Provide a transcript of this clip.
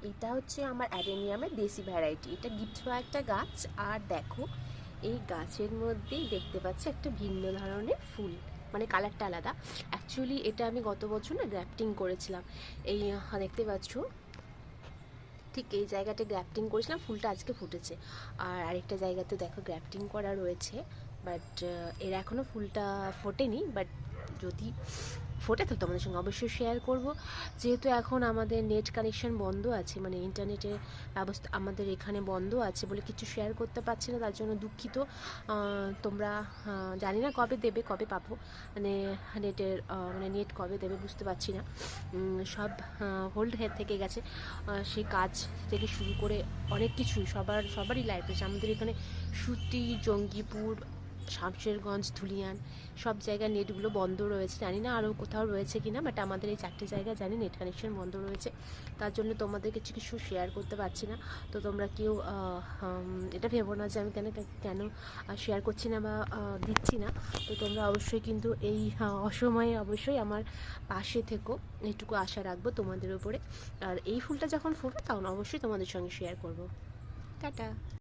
এটা হচ্ছে আমার অ্যাডেনিয়ামের দেশি ভ্যারাইটি। এটা গিফট পাওয়া একটা গাছ। আর দেখো, এই গাছের মধ্যেই দেখতে পাচ্ছি একটা ভিন্ন ধরনের ফুল, মানে কালারটা আলাদা। অ্যাকচুয়ালি এটা আমি গত বছর না গ্রাফটিং করেছিলাম। এই দেখতে পাচ্ছ, ঠিক এই জায়গাটা গ্রাফটিং করেছিলাম, ফুলটা আজকে ফুটেছে। আর আরেকটা জায়গাতে দেখো গ্রাফটিং করা রয়েছে, বাট এর এখনও ফুলটা ফোটেনি। বাট যদি ফোটে তো তোমাদের সঙ্গে অবশ্যই শেয়ার করব। যেহেতু এখন আমাদের নেট কানেকশন বন্ধ আছে, মানে ইন্টারনেটের ব্যবস্থা আমাদের এখানে বন্ধ আছে বলে কিছু শেয়ার করতে পারছি না, তার জন্য দুঃখিত। তোমরা জানি না কবে দেবে, কবে পাবো, মানে নেটের মানে নেট কবে দেবে বুঝতে পারছি না। সব হোল্ড হয়ে থেকে গেছে। সে কাজ থেকে শুরু করে অনেক কিছুই সবারই লাইফ আছে আমাদের এখানে। সুতি, জঙ্গিপুর, শামশেরগঞ্জ, ধুলিয়ান, সব জায়গায় নেটগুলো বন্ধ রয়েছে। জানি না আরও কোথাও রয়েছে কি না, বাট আমাদের এই 4টে জায়গায় জানি নেট কানেকশন বন্ধ রয়েছে। তার জন্য তোমাদের কিছু শেয়ার করতে পারছি না। তো তোমরা কেউ এটা ভেবো না যে আমি কেন কেন শেয়ার করছি না বা দিচ্ছি না। তো তোমরা অবশ্যই কিন্তু এই অসময়ে অবশ্যই আমার পাশে থেকো, এইটুকু আশা রাখবো তোমাদের উপরে। আর এই ফুলটা যখন ফুটবে তখন অবশ্যই তোমাদের সঙ্গে শেয়ার করব। টাটা।